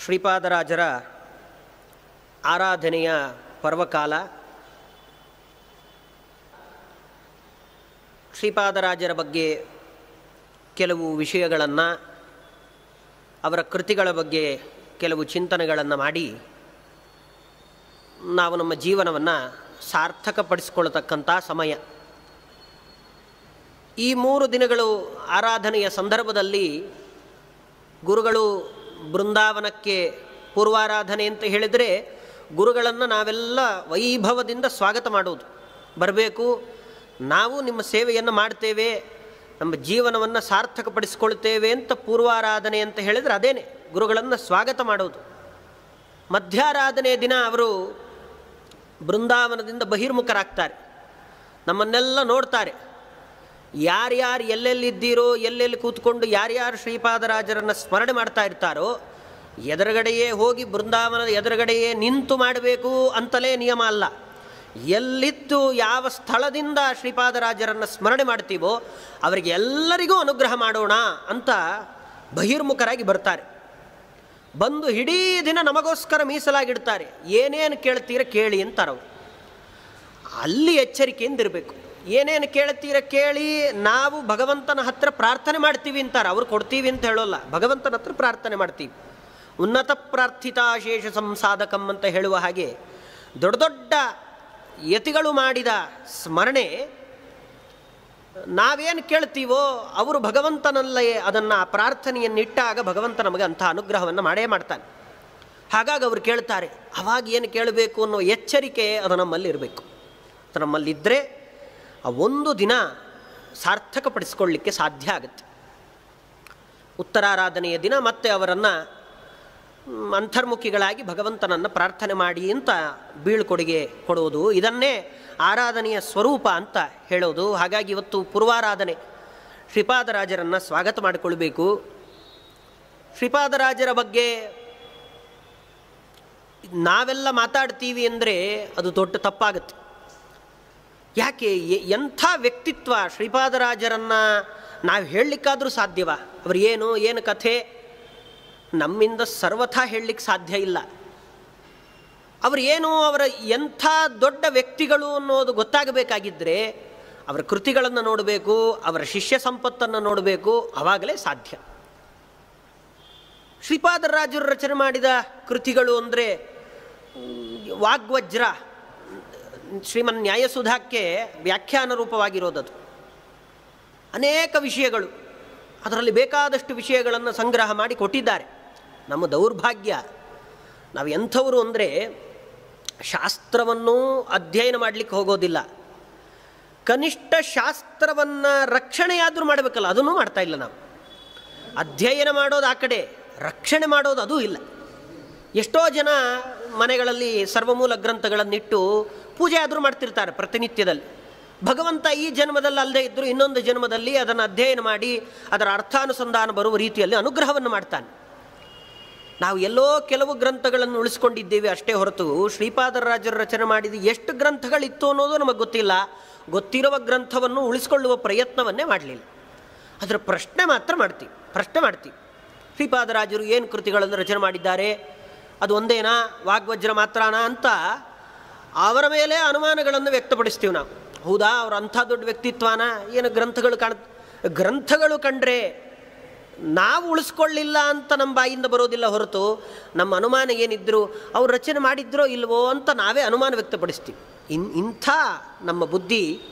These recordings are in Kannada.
ಶ್ರೀಪಾದರಾಜರ ಆರಾಧನೆಯ ಪರ್ವಕಾಲ. ಶ್ರೀಪಾದರಾಜರ ಬಗ್ಗೆ ಕೆಲವು ವಿಷಯಗಳನ್ನು, ಅವರ ಕೃತಿಗಳ ಬಗ್ಗೆ ಕೆಲವು ಚಿಂತನೆಗಳನ್ನು ಮಾಡಿ ನಾವು ನಮ್ಮ ಜೀವನವನ್ನು ಸಾರ್ಥಕಪಡಿಸಿಕೊಳ್ಳತಕ್ಕಂಥ ಸಮಯ. ಈ 3 ದಿನಗಳು ಆರಾಧನೆಯ ಸಂದರ್ಭದಲ್ಲಿ ಗುರುಗಳು ಬೃಂದಾವನಕ್ಕೆ ಪೂರ್ವಾರಾಧನೆ ಅಂತ ಹೇಳಿದರೆ ಗುರುಗಳನ್ನು ನಾವೆಲ್ಲ ವೈಭವದಿಂದ ಸ್ವಾಗತ ಮಾಡೋದು. ಬರಬೇಕು, ನಾವು ನಿಮ್ಮ ಸೇವೆಯನ್ನು ಮಾಡ್ತೇವೆ, ನಮ್ಮ ಜೀವನವನ್ನು ಸಾರ್ಥಕಪಡಿಸಿಕೊಳ್ತೇವೆ ಅಂತ ಪೂರ್ವಾರಾಧನೆ ಅಂತ ಹೇಳಿದರೆ ಅದೇನೆ ಗುರುಗಳನ್ನು ಸ್ವಾಗತ ಮಾಡೋದು. ಮಧ್ಯಾರಾಧನೆಯ ದಿನ ಅವರು ಬೃಂದಾವನದಿಂದ ಬಹಿರ್ಮುಖರಾಗ್ತಾರೆ, ನಮ್ಮನ್ನೆಲ್ಲ ನೋಡ್ತಾರೆ. ಯಾರ್ಯಾರು ಎಲ್ಲೆಲ್ಲಿದ್ದೀರೋ, ಎಲ್ಲೆಲ್ಲಿ ಕೂತ್ಕೊಂಡು ಯಾರ್ಯಾರು ಶ್ರೀಪಾದರಾಜರನ್ನು ಸ್ಮರಣೆ ಮಾಡ್ತಾ ಇರ್ತಾರೋ ಎದುರುಗಡೆಯೇ ಹೋಗಿ ಬೃಂದಾವನದ ಎದುರುಗಡೆಯೇ ನಿಂತು ಮಾಡಬೇಕು ಅಂತಲೇ ನಿಯಮ ಅಲ್ಲ. ಎಲ್ಲಿದ್ದು ಯಾವ ಸ್ಥಳದಿಂದ ಶ್ರೀಪಾದರಾಜರನ್ನು ಸ್ಮರಣೆ ಮಾಡ್ತೀವೋ ಅವರಿಗೆ ಎಲ್ಲರಿಗೂ ಅನುಗ್ರಹ ಮಾಡೋಣ ಅಂತ ಬಹಿರ್ಮುಖರಾಗಿ ಬರ್ತಾರೆ. ಬಂದು ಇಡೀ ದಿನ ನಮಗೋಸ್ಕರ ಮೀಸಲಾಗಿಡ್ತಾರೆ. ಏನೇನು ಕೇಳ್ತೀರ ಕೇಳಿ ಅಂತಾರವರು. ಅಲ್ಲಿ ಎಚ್ಚರಿಕೆಯಿಂದ ಇರಬೇಕು. ಏನೇನು ಕೇಳ್ತೀರ ಕೇಳಿ, ನಾವು ಭಗವಂತನ ಹತ್ರ ಪ್ರಾರ್ಥನೆ ಮಾಡ್ತೀವಿ ಅಂತಾರೆ. ಅವ್ರು ಕೊಡ್ತೀವಿ ಅಂತ ಹೇಳೋಲ್ಲ, ಭಗವಂತನ ಹತ್ರ ಪ್ರಾರ್ಥನೆ ಮಾಡ್ತೀವಿ. ಉನ್ನತ ಪ್ರಾರ್ಥಿತಾಶೇಷ ಸಂಸಾಧಕಂ ಅಂತ ಹೇಳುವ ಹಾಗೆ ದೊಡ್ಡ ದೊಡ್ಡ ಯತಿಗಳು ಮಾಡಿದ ಸ್ಮರಣೆ ನಾವೇನು ಕೇಳ್ತೀವೋ ಅವರು ಭಗವಂತನಲ್ಲೇ ಅದನ್ನು ಪ್ರಾರ್ಥನೆಯನ್ನಿಟ್ಟಾಗ ಭಗವಂತ ನಮಗೆ ಅಂಥ ಅನುಗ್ರಹವನ್ನು ಮಾಡೇ ಮಾಡ್ತಾನೆ. ಹಾಗಾಗಿ ಅವರು ಕೇಳ್ತಾರೆ. ಅವಾಗ ಏನು ಕೇಳಬೇಕು ಅನ್ನೋ ಎಚ್ಚರಿಕೆ ಅದು ನಮ್ಮಲ್ಲಿ ಇರಬೇಕು. ಅದು ನಮ್ಮಲ್ಲಿದ್ದರೆ ಆ ಒಂದು ದಿನ ಸಾರ್ಥಕಪಡಿಸ್ಕೊಳ್ಳಿಕ್ಕೆ ಸಾಧ್ಯ ಆಗುತ್ತೆ. ಉತ್ತರಾರಾಧನೆಯ ದಿನ ಮತ್ತೆ ಅವರನ್ನು ಅಂತರ್ಮುಖಿಗಳಾಗಿ ಭಗವಂತನನ್ನು ಪ್ರಾರ್ಥನೆ ಮಾಡಿ ಅಂತ ಬೀಳ್ಕೊಡುಗೆ ಕೊಡೋದು, ಇದನ್ನೇ ಆರಾಧನೆಯ ಸ್ವರೂಪ ಅಂತ ಹೇಳೋದು. ಹಾಗಾಗಿ ಇವತ್ತು ಪೂರ್ವಾರಾಧನೆ, ಶ್ರೀಪಾದರಾಜರನ್ನು ಸ್ವಾಗತ ಮಾಡಿಕೊಳ್ಬೇಕು. ಶ್ರೀಪಾದರಾಜರ ಬಗ್ಗೆ ನಾವೆಲ್ಲ ಮಾತಾಡ್ತೀವಿ ಅಂದರೆ ಅದು ದೊಡ್ಡ ತಪ್ಪಾಗುತ್ತೆ. ಯಾಕೆ, ಎಂಥ ವ್ಯಕ್ತಿತ್ವ ಶ್ರೀಪಾದರಾಜರನ್ನು ನಾವು ಹೇಳಲಿಕ್ಕಾದರೂ ಸಾಧ್ಯವಾ? ಅವರು ಏನು ಕಥೆ ನಮ್ಮಿಂದ ಸರ್ವಥಾ ಹೇಳಲಿಕ್ಕೆ ಸಾಧ್ಯ ಇಲ್ಲ. ಅವರು ಅವರ ಎಂಥ ದೊಡ್ಡ ವ್ಯಕ್ತಿಗಳು ಅನ್ನೋದು ಗೊತ್ತಾಗಬೇಕಾಗಿದ್ದರೆ ಅವರ ಕೃತಿಗಳನ್ನು ನೋಡಬೇಕು, ಅವರ ಶಿಷ್ಯ ಸಂಪತ್ತನ್ನು ನೋಡಬೇಕು, ಆವಾಗಲೇ ಸಾಧ್ಯ. ಶ್ರೀಪಾದರಾಜರು ರಚನೆ ಮಾಡಿದ ಕೃತಿಗಳು ಅಂದರೆ ವಾಗ್ವಜ್ರ, ಶ್ರೀಮನ್ ನ್ಯಾಯಸುಧಾಕ್ಕೆ ವ್ಯಾಖ್ಯಾನ ರೂಪವಾಗಿರೋದದು. ಅನೇಕ ವಿಷಯಗಳು, ಅದರಲ್ಲಿ ಬೇಕಾದಷ್ಟು ವಿಷಯಗಳನ್ನು ಸಂಗ್ರಹ ಮಾಡಿ ಕೊಟ್ಟಿದ್ದಾರೆ. ನಮ್ಮ ದೌರ್ಭಾಗ್ಯ, ನಾವು ಎಂಥವರು ಅಂದರೆ ಶಾಸ್ತ್ರವನ್ನು ಅಧ್ಯಯನ ಮಾಡಲಿಕ್ಕೆ ಹೋಗೋದಿಲ್ಲ. ಕನಿಷ್ಠ ಶಾಸ್ತ್ರವನ್ನು ರಕ್ಷಣೆಯಾದರೂ ಮಾಡಬೇಕಲ್ಲ, ಅದನ್ನೂ ಮಾಡ್ತಾ ಇಲ್ಲ ನಾವು. ಅಧ್ಯಯನ ಮಾಡೋದು ಆ ಕಡೆ, ರಕ್ಷಣೆ ಮಾಡೋದು ಅದೂ ಇಲ್ಲ. ಎಷ್ಟೋ ಜನ ಮನೆಗಳಲ್ಲಿ ಸರ್ವಮೂಲ ಗ್ರಂಥಗಳನ್ನಿಟ್ಟು ಪೂಜೆ ಆದರೂ ಮಾಡ್ತಿರ್ತಾರೆ ಪ್ರತಿನಿತ್ಯದಲ್ಲಿ. ಭಗವಂತ ಈ ಜನ್ಮದಲ್ಲಿ ಅಲ್ಲದೆ ಇದ್ದರೂ ಇನ್ನೊಂದು ಜನ್ಮದಲ್ಲಿ ಅದನ್ನು ಅಧ್ಯಯನ ಮಾಡಿ ಅದರ ಅರ್ಥಾನುಸಂಧಾನ ಬರುವ ರೀತಿಯಲ್ಲಿ ಅನುಗ್ರಹವನ್ನು ಮಾಡ್ತಾನೆ. ನಾವು ಎಲ್ಲೋ ಕೆಲವು ಗ್ರಂಥಗಳನ್ನು ಉಳಿಸ್ಕೊಂಡಿದ್ದೇವೆ ಅಷ್ಟೇ ಹೊರತು ಶ್ರೀಪಾದರಾಜರು ರಚನೆ ಮಾಡಿದ ಎಷ್ಟು ಗ್ರಂಥಗಳಿತ್ತು ಅನ್ನೋದು ನಮಗೆ ಗೊತ್ತಿಲ್ಲ. ಗೊತ್ತಿರುವ ಗ್ರಂಥವನ್ನು ಉಳಿಸ್ಕೊಳ್ಳುವ ಪ್ರಯತ್ನವನ್ನೇ ಮಾಡಲಿಲ್ಲ. ಅದರ ಪ್ರಶ್ನೆ ಮಾಡ್ತೀವಿ. ಶ್ರೀಪಾದರಾಜರು ಏನು ಕೃತಿಗಳನ್ನು ರಚನೆ ಮಾಡಿದ್ದಾರೆ, ಅದು ಒಂದೇನಾ, ವಾಗ್ವಜ್ರ ಮಾತ್ರನಾ ಅಂತ ಅವರ ಮೇಲೆ ಅನುಮಾನಗಳನ್ನು ವ್ಯಕ್ತಪಡಿಸ್ತೀವಿ ನಾವು. ಹೌದಾ, ಅವರು ಅಂಥ ದೊಡ್ಡ ವ್ಯಕ್ತಿತ್ವನ, ಏನು ಗ್ರಂಥಗಳು ಕಂಡ್ರೆ ನಾವು ಉಳಿಸ್ಕೊಳ್ಳಿಲ್ಲ ಅಂತ ನಮ್ಮ ಬಾಯಿಂದ ಬರೋದಿಲ್ಲ ಹೊರತು ನಮ್ಮ ಅನುಮಾನ ಏನಿದ್ರು ಅವ್ರು ರಚನೆ ಮಾಡಿದ್ರೋ ಇಲ್ವೋ ಅಂತ ನಾವೇ ಅನುಮಾನ ವ್ಯಕ್ತಪಡಿಸ್ತೀವಿ. ಇಂಥ ನಮ್ಮ ಬುದ್ಧಿ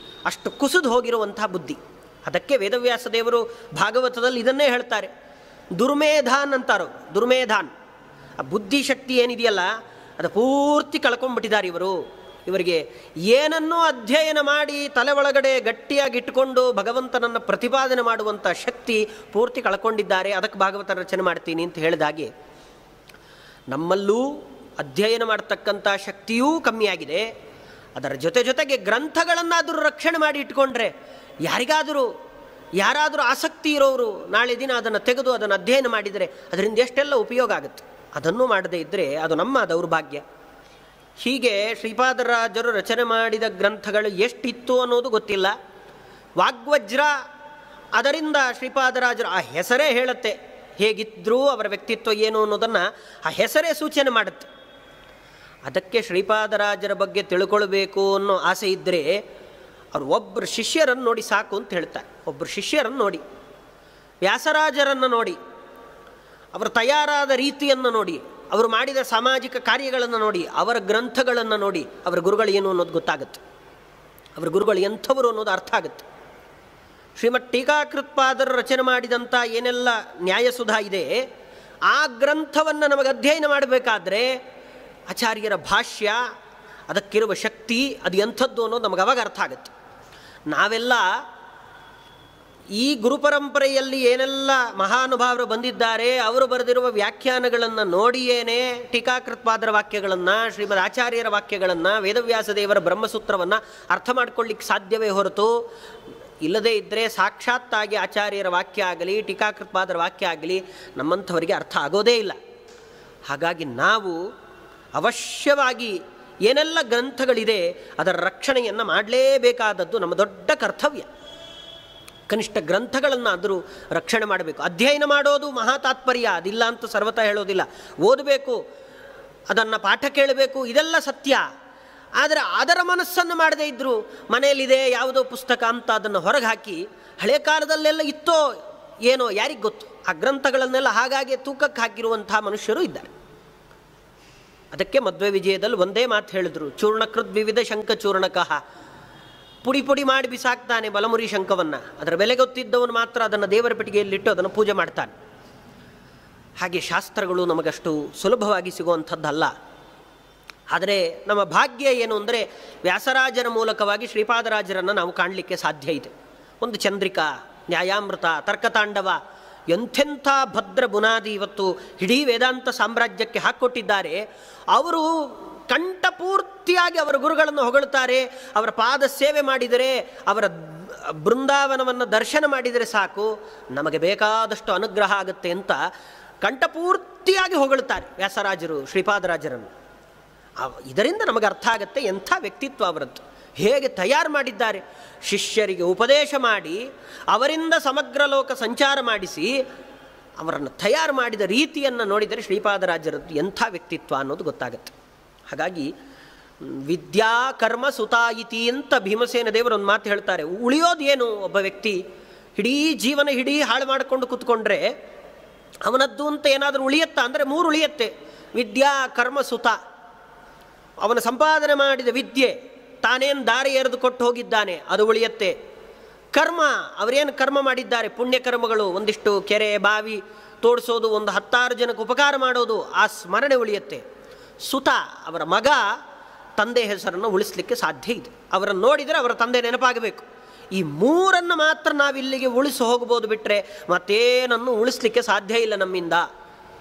ಅಷ್ಟು ಕುಸಿದು ಹೋಗಿರುವಂಥ ಬುದ್ಧಿ. ಅದಕ್ಕೆ ವೇದವ್ಯಾಸ ದೇವರು ಭಾಗವತದಲ್ಲಿ ಇದನ್ನೇ ಹೇಳ್ತಾರೆ. ದುರ್ಮೇಧಾನ್ ಅಂತಾರೋ, ದುರ್ಮೇಧಾನ್, ಆ ಬುದ್ಧಿಶಕ್ತಿ ಏನಿದೆಯಲ್ಲ ಅದು ಪೂರ್ತಿ ಕಳ್ಕೊಂಡ್ಬಿಟ್ಟಿದ್ದಾರೆ ಇವರಿಗೆ. ಏನನ್ನೂ ಅಧ್ಯಯನ ಮಾಡಿ ತಲೆ ಒಳಗಡೆ ಗಟ್ಟಿಯಾಗಿ ಇಟ್ಟುಕೊಂಡು ಭಗವಂತನನ್ನು ಪ್ರತಿಪಾದನೆ ಮಾಡುವಂಥ ಶಕ್ತಿ ಪೂರ್ತಿ ಕಳ್ಕೊಂಡಿದ್ದಾರೆ. ಅದಕ್ಕೆ ಭಾಗವತ ರಚನೆ ಮಾಡ್ತೀನಿ ಅಂತ ಹೇಳಿದಾಗೆ ನಮ್ಮಲ್ಲೂ ಅಧ್ಯಯನ ಮಾಡ್ತಕ್ಕಂಥ ಶಕ್ತಿಯೂ ಕಮ್ಮಿಯಾಗಿದೆ. ಅದರ ಜೊತೆಗೆ ಗ್ರಂಥಗಳನ್ನಾದರೂ ರಕ್ಷಣೆ ಮಾಡಿ ಇಟ್ಕೊಂಡ್ರೆ ಯಾರಾದರೂ ಆಸಕ್ತಿ ಇರೋರು ನಾಳೆ ದಿನ ಅದನ್ನು ತೆಗೆದು ಅದನ್ನು ಅಧ್ಯಯನ ಮಾಡಿದರೆ ಅದರಿಂದ ಎಷ್ಟೆಲ್ಲ ಉಪಯೋಗ ಆಗುತ್ತೆ. ಅದನ್ನು ಮಾಡದೇ ಇದ್ದರೆ ಅದು ನಮ್ಮ ದೌರ್ಭಾಗ್ಯ. ಹೀಗೆ ಶ್ರೀಪಾದರಾಜರು ರಚನೆ ಮಾಡಿದ ಗ್ರಂಥಗಳು ಎಷ್ಟಿತ್ತು ಅನ್ನೋದು ಗೊತ್ತಿಲ್ಲ. ವಾಗ್ವಜ್ರ, ಅದರಿಂದ ಶ್ರೀಪಾದರಾಜರು ಆ ಹೆಸರೇ ಹೇಳುತ್ತೆ, ಹೇಗಿದ್ದರೂ ಅವರ ವ್ಯಕ್ತಿತ್ವ ಏನು ಅನ್ನೋದನ್ನು ಆ ಹೆಸರೇ ಸೂಚನೆ ಮಾಡುತ್ತೆ. ಅದಕ್ಕೆ ಶ್ರೀಪಾದರಾಜರ ಬಗ್ಗೆ ತಿಳ್ಕೊಳ್ಬೇಕು ಅನ್ನೋ ಆಸೆ ಇದ್ದರೆ ಅವರು ಒಬ್ಬರು ಶಿಷ್ಯರನ್ನು ನೋಡಿ ಸಾಕು ಅಂತ ಹೇಳ್ತಾರೆ. ಒಬ್ಬರು ಶಿಷ್ಯರನ್ನು ನೋಡಿ, ವ್ಯಾಸರಾಜರನ್ನು ನೋಡಿ, ಅವರು ತಯಾರಾದ ರೀತಿಯನ್ನು ನೋಡಿ, ಅವರು ಮಾಡಿದ ಸಾಮಾಜಿಕ ಕಾರ್ಯಗಳನ್ನು ನೋಡಿ, ಅವರ ಗ್ರಂಥಗಳನ್ನು ನೋಡಿ ಅವರ ಗುರುಗಳು ಏನು ಅನ್ನೋದು ಗೊತ್ತಾಗುತ್ತೆ. ಅವರ ಗುರುಗಳು ಎಂಥವರು ಅನ್ನೋದು ಅರ್ಥ ಆಗುತ್ತೆ. ಶ್ರೀಮತ್ ಟೀಕಾಕೃತ್ಪಾದರು ರಚನೆ ಮಾಡಿದಂಥ ಏನೆಲ್ಲ ನ್ಯಾಯಸುಧಾ ಇದೆ, ಆ ಗ್ರಂಥವನ್ನು ನಮಗೆ ಅಧ್ಯಯನ ಮಾಡಬೇಕಾದ್ರೆ ಆಚಾರ್ಯರ ಭಾಷ್ಯ, ಅದಕ್ಕಿರುವ ಶಕ್ತಿ ಅದು ಎಂಥದ್ದು ಅನ್ನೋದು ನಮಗೆ ಅವಾಗ ಅರ್ಥ ಆಗುತ್ತೆ. ನಾವೆಲ್ಲ ಈ ಗುರುಪರಂಪರೆಯಲ್ಲಿ ಏನೆಲ್ಲ ಮಹಾನುಭಾವರು ಬಂದಿದ್ದಾರೆ, ಅವರು ಬರೆದಿರುವ ವ್ಯಾಖ್ಯಾನಗಳನ್ನು ನೋಡಿಯೇನೆ ಟೀಕಾಕೃತ್ಪಾದರ ವಾಕ್ಯಗಳನ್ನು, ಶ್ರೀಮದ್ ಆಚಾರ್ಯರ ವಾಕ್ಯಗಳನ್ನು, ವೇದವ್ಯಾಸ ದೇವರ ಬ್ರಹ್ಮಸೂತ್ರವನ್ನು ಅರ್ಥ ಮಾಡ್ಕೊಳ್ಳಿಕ್ಕೆ ಸಾಧ್ಯವೇ ಹೊರತು, ಇಲ್ಲದೇ ಇದ್ದರೆ ಸಾಕ್ಷಾತ್ತಾಗಿ ಆಚಾರ್ಯರ ವಾಕ್ಯ ಆಗಲಿ ಟೀಕಾಕೃತ್ಪಾದರ ವಾಕ್ಯ ಆಗಲಿ ನಮ್ಮಂಥವರಿಗೆ ಅರ್ಥ ಆಗೋದೇ ಇಲ್ಲ. ಹಾಗಾಗಿ ನಾವು ಅವಶ್ಯವಾಗಿ ಏನೆಲ್ಲ ಗ್ರಂಥಗಳಿದೆ ಅದರ ರಕ್ಷಣೆಯನ್ನು ಮಾಡಲೇಬೇಕಾದದ್ದು ನಮ್ಮ ದೊಡ್ಡ ಕರ್ತವ್ಯ. ಕನಿಷ್ಠ ಗ್ರಂಥಗಳನ್ನಾದರೂ ರಕ್ಷಣೆ ಮಾಡಬೇಕು. ಅಧ್ಯಯನ ಮಾಡೋದು ಮಹಾ ತಾತ್ಪರ್ಯ, ಅದಿಲ್ಲ ಅಂತ ಸರ್ವತಾ ಹೇಳೋದಿಲ್ಲ. ಓದಬೇಕು, ಅದನ್ನು ಪಾಠ ಕೇಳಬೇಕು, ಇದೆಲ್ಲ ಸತ್ಯ. ಆದರೆ ಅದರ ಮನಸ್ಸನ್ನು ಮಾಡದೇ ಇದ್ದರೂ ಮನೆಯಲ್ಲಿದೆ ಯಾವುದೋ ಪುಸ್ತಕ ಅಂತ ಅದನ್ನು ಹೊರಗೆ ಹಾಕಿ, ಹಳೆ ಕಾಲದಲ್ಲೆಲ್ಲ ಇತ್ತೋ ಏನೋ ಯಾರಿಗೆ ಗೊತ್ತು, ಆ ಗ್ರಂಥಗಳನ್ನೆಲ್ಲ ಹಾಗಾಗಿ ತೂಕಕ್ಕೆ ಹಾಕಿರುವಂಥ ಮನುಷ್ಯರು ಇದ್ದಾರೆ. ಅದಕ್ಕೆ ಮಧ್ವ ವಿಜಯದಲ್ಲಿ ಒಂದೇ ಮಾತು ಹೇಳಿದ್ರು, ಚೂರ್ಣಕೃತ್ ವಿವಿಧ ಶಂಖ ಚೂರ್ಣಕಃ. ಪುಡಿ ಪುಡಿ ಮಾಡಿ ಬಿಸಾಕ್ತಾನೆ ಬಲಮುರಿ ಶಂಖವನ್ನು, ಅದರ ಬೆಲೆ ಗೊತ್ತಿದ್ದವನು ಮಾತ್ರ ಅದನ್ನು ದೇವರ ಪೆಟ್ಟಿಗೆಯಲ್ಲಿಟ್ಟು ಅದನ್ನು ಪೂಜೆ ಮಾಡ್ತಾನೆ. ಹಾಗೆ ಶಾಸ್ತ್ರಗಳು ನಮಗಷ್ಟು ಸುಲಭವಾಗಿ ಸಿಗುವಂಥದ್ದಲ್ಲ. ಆದರೆ ನಮ್ಮ ಭಾಗ್ಯ ಏನು ಅಂದರೆ ವ್ಯಾಸರಾಜರ ಮೂಲಕವಾಗಿ ಶ್ರೀಪಾದರಾಜರನ್ನು ನಾವು ಕಾಣಲಿಕ್ಕೆ ಸಾಧ್ಯ ಇದೆ. ಒಂದು ಚಂದ್ರಿಕಾ, ನ್ಯಾಯಾಮೃತ, ತರ್ಕತಾಂಡವ, ಎಂಥೆಂಥ ಭದ್ರ ಬುನಾದಿ ಇವತ್ತು ಇಡೀ ವೇದಾಂತ ಸಾಮ್ರಾಜ್ಯಕ್ಕೆ ಹಾಕ್ಕೊಟ್ಟಿದ್ದಾರೆ. ಅವರು ಕಂಠಪೂರ್ತಿಯಾಗಿ ಅವರ ಗುರುಗಳನ್ನು ಹೊಗಳುತ್ತಾರೆ. ಅವರ ಪಾದ ಸೇವೆ ಮಾಡಿದರೆ, ಅವರ ಬೃಂದಾವನವನ್ನು ದರ್ಶನ ಮಾಡಿದರೆ ಸಾಕು, ನಮಗೆ ಬೇಕಾದಷ್ಟು ಅನುಗ್ರಹ ಆಗುತ್ತೆ ಅಂತ ಕಂಠಪೂರ್ತಿಯಾಗಿ ಹೊಗಳುತ್ತಾರೆ ವ್ಯಾಸರಾಜರು ಶ್ರೀಪಾದರಾಜರನ್ನು. ಇದರಿಂದ ನಮಗೆ ಅರ್ಥ ಆಗುತ್ತೆ ಎಂಥ ವ್ಯಕ್ತಿತ್ವ ಅವರದ್ದು, ಹೇಗೆ ತಯಾರು ಮಾಡಿದ್ದಾರೆ. ಶಿಷ್ಯರಿಗೆ ಉಪದೇಶ ಮಾಡಿ ಅವರಿಂದ ಸಮಗ್ರ ಲೋಕ ಸಂಚಾರ ಮಾಡಿಸಿ ಅವರನ್ನು ತಯಾರು ಮಾಡಿದ ರೀತಿಯನ್ನು ನೋಡಿದರೆ ಶ್ರೀಪಾದರಾಜರದ್ದು ಎಂಥ ವ್ಯಕ್ತಿತ್ವ ಅನ್ನೋದು ಗೊತ್ತಾಗುತ್ತೆ. ಹಾಗಾಗಿ ವಿದ್ಯಾ ಕರ್ಮ ಸುತಾಯಿತಿ ಅಂತ ಭೀಮಸೇನ ದೇವರು ಒಂದು ಮಾತು ಹೇಳ್ತಾರೆ. ಉಳಿಯೋದು ಏನು? ಒಬ್ಬ ವ್ಯಕ್ತಿ ಇಡೀ ಜೀವನ ಹಾಳು ಮಾಡಿಕೊಂಡು ಕೂತ್ಕೊಂಡ್ರೆ ಅವನದ್ದು ಅಂತ ಏನಾದರೂ ಉಳಿಯತ್ತಾ ಅಂದರೆ 3 ಉಳಿಯತ್ತೆ. ವಿದ್ಯಾ ಕರ್ಮ ಸುತ, ಅವನ ಸಂಪಾದನೆ ಮಾಡಿದ ವಿದ್ಯೆ ತಾನೇನು ದಾರಿ ಎರೆದು ಕೊಟ್ಟು ಹೋಗಿದ್ದಾನೆ ಅದು ಉಳಿಯತ್ತೆ. ಕರ್ಮ, ಅವರೇನು ಕರ್ಮ ಮಾಡಿದ್ದಾರೆ, ಪುಣ್ಯಕರ್ಮಗಳು, ಒಂದಿಷ್ಟು ಕೆರೆ ಬಾವಿ ತೋಡಿಸೋದು, ಒಂದು 10 ಜನಕ್ಕೆ ಉಪಕಾರ ಮಾಡೋದು, ಆ ಸ್ಮರಣೆ ಉಳಿಯತ್ತೆ. ಸುತ, ಅವರ ಮಗ ತಂದೆ ಹೆಸರನ್ನು ಉಳಿಸಲಿಕ್ಕೆ ಸಾಧ್ಯ ಇದೆ. ಅವರನ್ನು ನೋಡಿದರೆ ಅವರ ತಂದೆ ನೆನಪಾಗಬೇಕು. ಈ 3 ಮಾತ್ರ ನಾವಿಲ್ಲಿಗೆ ಉಳಿಸಿ ಹೋಗ್ಬೋದು, ಬಿಟ್ಟರೆ ಮತ್ತೇನನ್ನು ಉಳಿಸ್ಲಿಕ್ಕೆ ಸಾಧ್ಯ ಇಲ್ಲ ನಮ್ಮಿಂದ.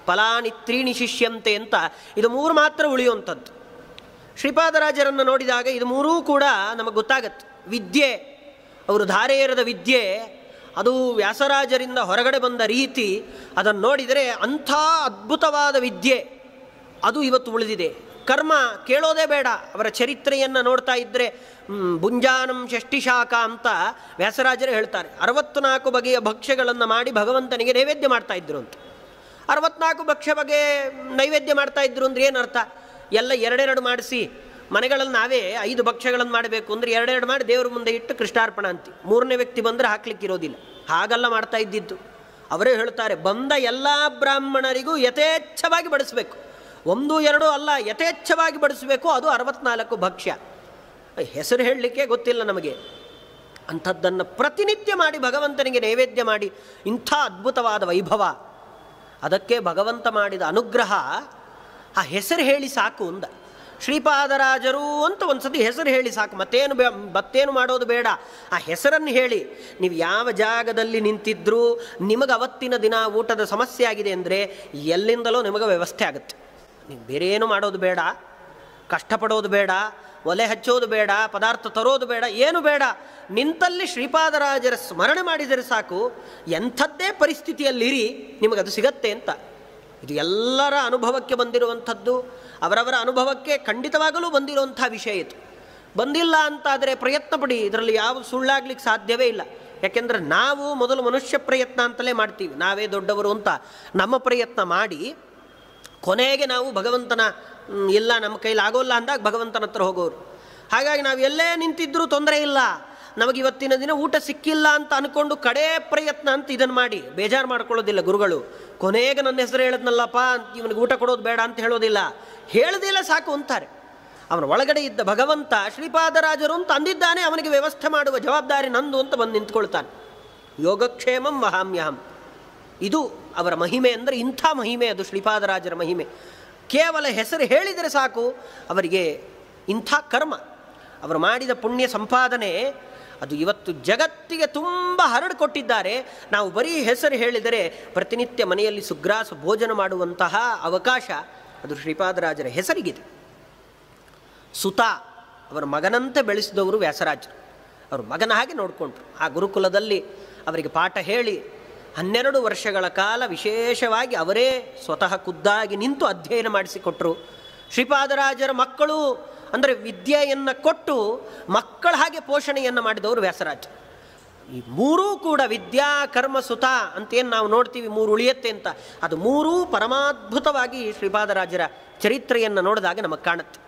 ಫಲಾನಿ 3 ಶಿಷ್ಯಂತೆ ಅಂತ ಇದು 3 ಮಾತ್ರ ಉಳಿಯುವಂಥದ್ದು. ಶ್ರೀಪಾದರಾಜರನ್ನು ನೋಡಿದಾಗ ಇದು 3 ಕೂಡ ನಮಗೆ ಗೊತ್ತಾಗತ್ತೆ. ವಿದ್ಯೆ, ಅವರು ಧಾರೆ ಎರೆದ ವಿದ್ಯೆ, ಅದು ವ್ಯಾಸರಾಜರಿಂದ ಹೊರಗಡೆ ಬಂದ ರೀತಿ, ಅದನ್ನು ನೋಡಿದರೆ ಅಂಥ ಅದ್ಭುತವಾದ ವಿದ್ಯೆ ಅದು ಇವತ್ತು ಉಳಿದಿದೆ. ಕರ್ಮ ಕೇಳೋದೇ ಬೇಡ. ಅವರ ಚರಿತ್ರೆಯನ್ನು ನೋಡ್ತಾ ಇದ್ದರೆ ಭುಂಜಾನಂ ಷಷ್ಠಿಶಾಖ ಅಂತ ವ್ಯಾಸರಾಜರೇ ಹೇಳ್ತಾರೆ. 64 ಬಗೆಯ ಭಕ್ಷ್ಯಗಳನ್ನು ಮಾಡಿ ಭಗವಂತನಿಗೆ ನೈವೇದ್ಯ ಮಾಡ್ತಾ ಇದ್ರು ಅಂತ. 64 ಭಕ್ಷ್ಯ ಬಗೆ ನೈವೇದ್ಯ ಮಾಡ್ತಾ ಇದ್ರು ಅಂದರೆ ಏನರ್ಥ? ಎಲ್ಲ 2 ಮಾಡಿಸಿ ಮನೆಗಳಲ್ಲಿ ನಾವೇ 5 ಭಕ್ಷ್ಯಗಳನ್ನು ಮಾಡಬೇಕು ಅಂದರೆ 2 ಮಾಡಿ ದೇವ್ರ ಮುಂದೆ ಇಟ್ಟು ಕೃಷ್ಣಾರ್ಪಣ ಅಂತಿ. 3ನೇ ವ್ಯಕ್ತಿ ಬಂದರೆ ಹಾಕ್ಲಿಕ್ಕೆ ಇರೋದಿಲ್ಲ. ಹಾಗೆಲ್ಲ ಮಾಡ್ತಾ ಇದ್ದಿದ್ದು. ಅವರೇ ಹೇಳ್ತಾರೆ, ಬಂದ ಎಲ್ಲ ಬ್ರಾಹ್ಮಣರಿಗೂ ಯಥೇಚ್ಛವಾಗಿ ಬಡಿಸಬೇಕು. 1, 2 ಅಲ್ಲ, ಯಥೇಚ್ಛವಾಗಿ ಬಡಿಸಬೇಕು. ಅದು 64 ಭಕ್ಷ್ಯ. ಹೆಸರು ಹೇಳಲಿಕ್ಕೆ ಗೊತ್ತಿಲ್ಲ ನಮಗೆ. ಅಂಥದ್ದನ್ನು ಪ್ರತಿನಿತ್ಯ ಮಾಡಿ ಭಗವಂತನಿಗೆ ನೈವೇದ್ಯ ಮಾಡಿ ಇಂಥ ಅದ್ಭುತವಾದ ವೈಭವ. ಅದಕ್ಕೆ ಭಗವಂತ ಮಾಡಿದ ಅನುಗ್ರಹ. ಆ ಹೆಸರು ಹೇಳಿ ಸಾಕು ಅಂದ. ಶ್ರೀಪಾದರಾಜರು ಅಂತ ಒಂದು ಸತಿ ಹೆಸರು ಹೇಳಿ ಸಾಕು, ಮತ್ತೇನು ಮಾಡೋದು ಬೇಡ. ಆ ಹೆಸರನ್ನು ಹೇಳಿ ನೀವು ಯಾವ ಜಾಗದಲ್ಲಿ ನಿಂತಿದ್ರೂ ನಿಮಗೆ ಅವತ್ತಿನ ದಿನ ಊಟದ ಸಮಸ್ಯೆ ಆಗಿದೆ ಅಂದರೆ ಎಲ್ಲಿಂದಲೋ ನಿಮಗೆ ವ್ಯವಸ್ಥೆ ಆಗುತ್ತೆ. ನೀವು ಬೇರೆ ಏನು ಮಾಡೋದು ಬೇಡ, ಕಷ್ಟಪಡೋದು ಬೇಡ, ಒಲೆ ಹಚ್ಚೋದು ಬೇಡ, ಪದಾರ್ಥ ತರೋದು ಬೇಡ, ಏನು ಬೇಡ. ನಿಂತಲ್ಲಿ ಶ್ರೀಪಾದರಾಜರ ಸ್ಮರಣೆ ಮಾಡಿದರೆ ಸಾಕು, ಎಂಥದ್ದೇ ಪರಿಸ್ಥಿತಿಯಲ್ಲಿರಿ ನಿಮಗದು ಸಿಗತ್ತೆ ಅಂತ. ಇದು ಎಲ್ಲರ ಅನುಭವಕ್ಕೆ ಬಂದಿರುವಂಥದ್ದು, ಅವರವರ ಅನುಭವಕ್ಕೆ ಖಂಡಿತವಾಗಲೂ ಬಂದಿರುವಂಥ ವಿಷಯ ಇದು. ಬಂದಿಲ್ಲ ಅಂತಾದರೆ ಪ್ರಯತ್ನ ಪಡಿ, ಇದರಲ್ಲಿ ಯಾವ ಸುಳ್ಳಾಗ್ಲಿಕ್ಕೆ ಸಾಧ್ಯವೇ ಇಲ್ಲ. ಯಾಕೆಂದರೆ ನಾವು ಮೊದಲು ಮನುಷ್ಯ ಪ್ರಯತ್ನ ಅಂತಲೇ ಮಾಡ್ತೀವಿ, ನಾವೇ ದೊಡ್ಡವರು ಅಂತ ನಮ್ಮ ಪ್ರಯತ್ನ ಮಾಡಿ ಕೊನೆಗೆ ನಾವು ಭಗವಂತನ ಇಲ್ಲ ನಮ್ಮ ಕೈಲಿ ಆಗೋಲ್ಲ ಅಂದಾಗ ಭಗವಂತನ ಹತ್ರ ಹೋಗೋರು. ಹಾಗಾಗಿ ನಾವು ಎಲ್ಲೇ ನಿಂತಿದ್ರೂ ತೊಂದರೆ ಇಲ್ಲ, ನಮಗೆ ಇವತ್ತಿನ ದಿನ ಊಟ ಸಿಕ್ಕಿಲ್ಲ ಅಂತ ಅಂದ್ಕೊಂಡು ಕಡೇ ಪ್ರಯತ್ನ ಅಂತ ಇದನ್ನು ಮಾಡಿ ಬೇಜಾರು ಮಾಡ್ಕೊಳ್ಳೋದಿಲ್ಲ ಗುರುಗಳು. ಕೊನೆಗೆ ನನ್ನ ಹೆಸರು ಹೇಳದ್ನಲ್ಲಪ್ಪ, ಇವನಿಗೆ ಊಟ ಕೊಡೋದು ಬೇಡ ಅಂತ ಹೇಳೋದಿಲ್ಲ, ಹೇಳದಿಲ್ಲ ಸಾಕು ಅಂತಾರೆ. ಅವನ ಒಳಗಡೆ ಇದ್ದ ಭಗವಂತ ಶ್ರೀಪಾದರಾಜರು ಅಂತ ಅಂದಿದ್ದಾನೆ, ಅವನಿಗೆ ವ್ಯವಸ್ಥೆ ಮಾಡುವ ಜವಾಬ್ದಾರಿ ನಂದು ಅಂತ ಬಂದು ನಿಂತ್ಕೊಳ್ತಾನೆ. ಯೋಗಕ್ಷೇಮಂ ವಹಾಮ್ಯಹಂ, ಇದು ಅವರ ಮಹಿಮೆ. ಅಂದರೆ ಇಂಥ ಮಹಿಮೆ ಅದು ಶ್ರೀಪಾದರಾಜರ ಮಹಿಮೆ. ಕೇವಲ ಹೆಸರು ಹೇಳಿದರೆ ಸಾಕು ಅವರಿಗೆ ಇಂಥ ಕರ್ಮ, ಅವರು ಮಾಡಿದ ಪುಣ್ಯ ಸಂಪಾದನೆ ಅದು ಇವತ್ತು ಜಗತ್ತಿಗೆ ತುಂಬ ಹರಡಿಕೊಟ್ಟಿದ್ದಾರೆ. ನಾವು ಬರೀ ಹೆಸರು ಹೇಳಿದರೆ ಪ್ರತಿನಿತ್ಯ ಮನೆಯಲ್ಲಿ ಸುಗ್ರಾಸ ಭೋಜನ ಮಾಡುವಂತಹ ಅವಕಾಶ ಅದು ಶ್ರೀಪಾದರಾಜರ ಹೆಸರಿಗಿದೆ. ಸುತ ಅವರ ಮಗನಂತೆ ಬೆಳೆಸಿದವರು ವ್ಯಾಸರಾಜರು. ಅವರು ಮಗನ ಹಾಗೆ ನೋಡಿಕೊಂಡ್ರು. ಆ ಗುರುಕುಲದಲ್ಲಿ ಅವರಿಗೆ ಪಾಠ ಹೇಳಿ 12 ವರ್ಷಗಳ ಕಾಲ ವಿಶೇಷವಾಗಿ ಅವರೇ ಸ್ವತಃ ಖುದ್ದಾಗಿ ನಿಂತು ಅಧ್ಯಯನ ಮಾಡಿಸಿಕೊಟ್ರು. ಶ್ರೀಪಾದರಾಜರ ಮಕ್ಕಳು ಅಂದರೆ ವಿದ್ಯೆಯನ್ನು ಕೊಟ್ಟು ಮಕ್ಕಳ ಹಾಗೆ ಪೋಷಣೆಯನ್ನು ಮಾಡಿದವರು ವ್ಯಾಸರಾಜ. ಈ ಮೂರೂ ಕೂಡ ವಿದ್ಯಾ ಕರ್ಮ ಸುತ ಅಂತೇನು ನಾವು ನೋಡ್ತೀವಿ, 3 ಉಳಿಯತ್ತೆ ಅಂತ, ಅದು ಮೂರೂ ಪರಮಾದ್ಭುತವಾಗಿ ಶ್ರೀಪಾದರಾಜರ ಚರಿತ್ರೆಯನ್ನು ನೋಡಿದಾಗ ನಮಗೆ ಕಾಣುತ್ತೆ.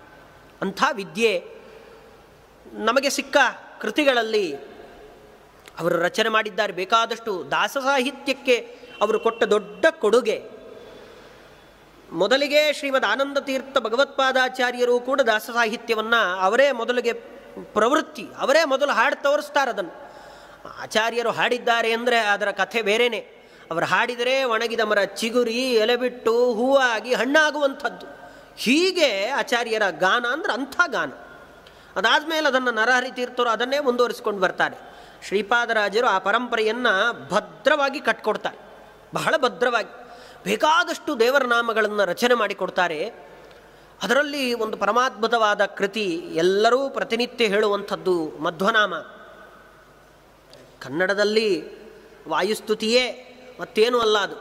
ಅಂಥ ವಿದ್ಯೆ ನಮಗೆ ಸಿಕ್ಕ ಕೃತಿಗಳಲ್ಲಿ ಅವರು ರಚನೆ ಮಾಡಿದ್ದಾರೆ ಬೇಕಾದಷ್ಟು. ದಾಸ ಸಾಹಿತ್ಯಕ್ಕೆ ಅವರು ಕೊಟ್ಟ ದೊಡ್ಡ ಕೊಡುಗೆ. ಮೊದಲಿಗೆ ಶ್ರೀಮದ್ ಆನಂದ ತೀರ್ಥ ಭಗವತ್ಪಾದಾಚಾರ್ಯರು ಕೂಡ ದಾಸ ಸಾಹಿತ್ಯವನ್ನು ಅವರೇ ಮೊದಲಿಗೆ ಪ್ರವೃತ್ತಿ, ಅವರೇ ಮೊದಲು ಹಾಡು ತೋರಿಸ್ತಾರೆ. ಅದನ್ನು ಆಚಾರ್ಯರು ಹಾಡಿದ್ದಾರೆ ಅಂದರೆ ಅದರ ಕಥೆ ಬೇರೆಯೇ. ಅವರು ಹಾಡಿದರೆ ಒಣಗಿದ ಮರ ಚಿಗುರಿ ಎಲೆ ಬಿಟ್ಟು ಹೂವಾಗಿ ಹಣ್ಣಾಗುವಂಥದ್ದು. ಹೀಗೆ ಆಚಾರ್ಯರ ಗಾನ ಅಂದರೆ ಅಂಥ ಗಾನ. ಅದಾದಮೇಲೆ ಅದನ್ನು ನರಹರಿ ತೀರ್ಥರು ಅದನ್ನೇ ಮುಂದುವರಿಸ್ಕೊಂಡು ಬರ್ತಾರೆ. ಶ್ರೀಪಾದರಾಜರು ಆ ಪರಂಪರೆಯನ್ನು ಭದ್ರವಾಗಿ ಕಟ್ಕೊಡ್ತಾರೆ, ಬಹಳ ಭದ್ರವಾಗಿ. ಬೇಕಾದಷ್ಟು ದೇವರ ನಾಮಗಳನ್ನು ರಚನೆ ಮಾಡಿಕೊಡ್ತಾರೆ. ಅದರಲ್ಲಿ ಒಂದು ಪರಮಾದ್ಭುತವಾದ ಕೃತಿ ಎಲ್ಲರೂ ಪ್ರತಿನಿತ್ಯ ಹೇಳುವಂಥದ್ದು ಮಧ್ವನಾಮ. ಕನ್ನಡದಲ್ಲಿ ವಾಯುಸ್ತುತಿಯೇ ಮತ್ತೇನೂ ಅಲ್ಲ ಅದು.